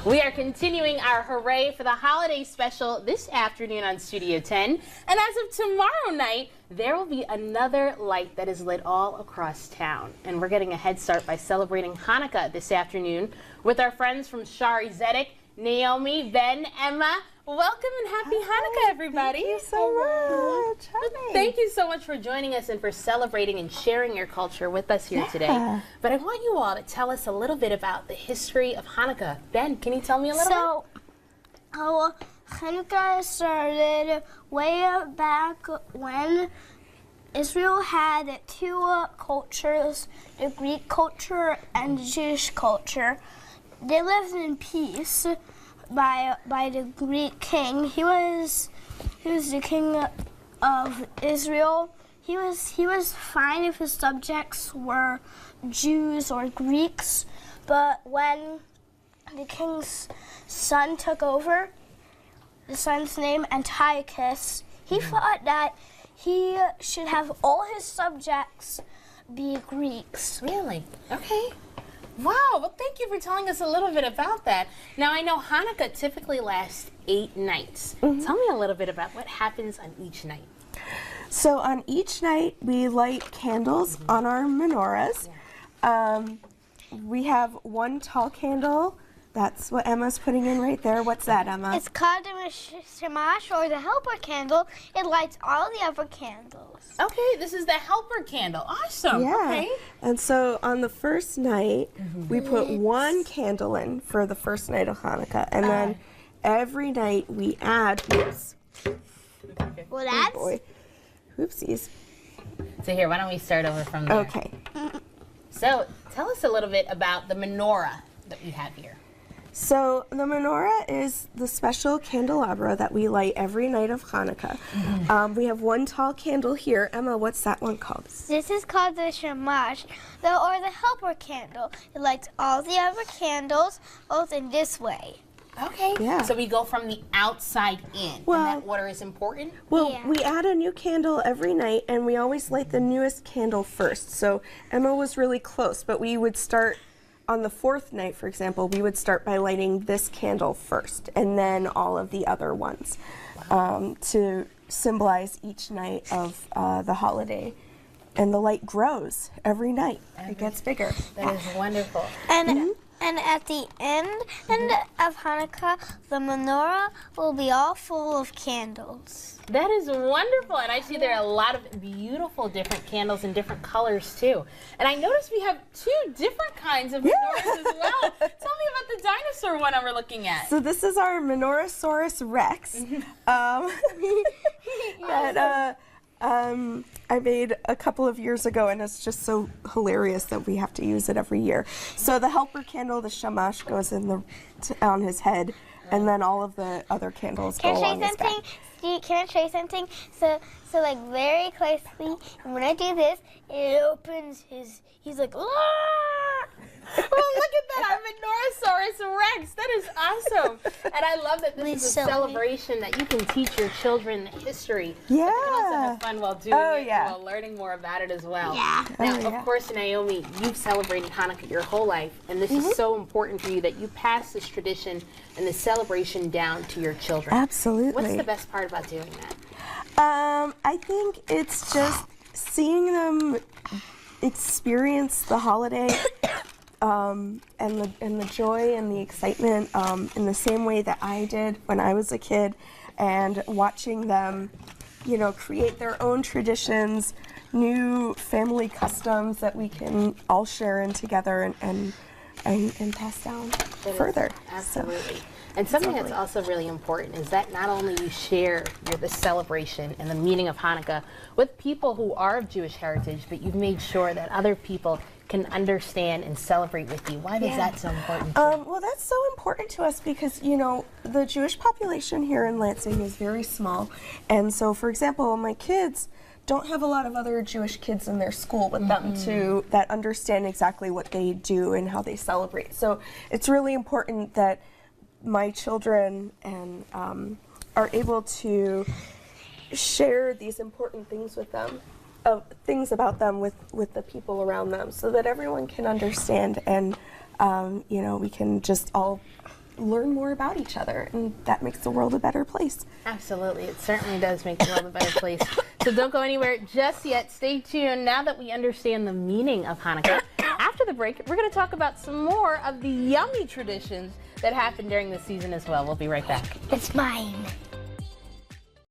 We are continuing our Hooray for the Holiday special this afternoon on Studio 10. And as of tomorrow night, there will be another light that is lit all across town. And we're getting a head start by celebrating Hanukkah this afternoon with our friends from Shaarey Zedek, Naomi, Ben, Emma. Welcome and happy Hanukkah, everybody. Thank you so much. Hi. Thank you so much for joining us and for celebrating and sharing your culture with us here today. But I want you all to tell us a little bit about the history of Hanukkah. Ben, can you tell me a little bit? So, Hanukkah started way back when Israel had two cultures, the Greek culture and the Jewish culture. They lived in peace by the Greek king. He was the king of Israel. He was fine if his subjects were Jews or Greeks, but when the king's son took over, the son's name Antiochus, he thought that he should have all his subjects be Greeks. Really? Okay. Wow, well thank you for telling us a little bit about that. Now I know Hanukkah typically lasts 8 nights. Tell me a little bit about what happens on each night. So on each night we light candles on our menorahs. We have one tall candle. That's what Emma's putting in right there. What's that, Emma? It's called the shamash, or the helper candle. It lights all the other candles. Okay, this is the helper candle. Awesome. Yeah. Okay. And so on the first night, we put one candle in for the first night of Hanukkah. And then every night we add, oops. Well, that's... Oh boy. Oopsies. So here, why don't we start over from there? Okay. So tell us a little bit about the menorah that we have here. So the menorah is the special candelabra that we light every night of Hanukkah. We have one tall candle here. Emma, what's that one called? This is called the shamash, or the helper candle. It lights all the other candles, both in this way. Okay. Yeah. So we go from the outside in, Well, and that order is important? Well, Yeah. we add a new candle every night, and we always light the newest candle first. So Emma was really close, but we would start on the 4th night, for example, we would start by lighting this candle first, and then all of the other ones, to symbolize each night of the holiday. And the light grows every night. It gets bigger. That is wonderful. And at the end of Hanukkah, the menorah will be all full of candles. That is wonderful, and I see there are a lot of beautiful different candles in different colors too. And I noticed we have 2 different kinds of menorahs as well. Tell me about the dinosaur one we're looking at. So this is our Menorahsaurus Rex that I made a couple of years ago, and it's just so hilarious that we have to use it every year. So the helper candle, the shamash, goes in on his head, and then all of the other candles go along his back. Can I show you something? So like very closely, and when I do this, it opens he's like, "Ah!" Oh, look at that, our Menorahsaurus Rex. That is awesome. And I love that this is a celebration that you can teach your children history. Yeah. But you can also have fun while doing it, while learning more about it as well. Yeah. Now, of course, Naomi, you've celebrated Hanukkah your whole life, and this is so important for you that you pass this tradition and the celebration down to your children. Absolutely. What's the best part about doing that? I think it's just seeing them experience the holiday and the joy and the excitement in the same way that I did when I was a kid, and watching them, create their own traditions, new family customs that we can all share in together and pass down further. Absolutely. And something that's also really important is that not only you share the celebration and the meaning of Hanukkah with people who are of Jewish heritage, but you've made sure that other people can understand and celebrate with you. Why is that so important? Well, that's so important to us because, the Jewish population here in Lansing is very small. And so, for example, my kids don't have a lot of other Jewish kids in their school with them that understand exactly what they do and how they celebrate. So it's really important that my children are able to share these important things with them, things about them with the people around them, so that everyone can understand and we can just all learn more about each other, and that makes the world a better place. Absolutely, it certainly does make the world a better place. So don't go anywhere just yet. Stay tuned. Now that we understand the meaning of Hanukkah, after the break, we're going to talk about some more of the yummy traditions that happen during the season as well. We'll be right back. It's mine.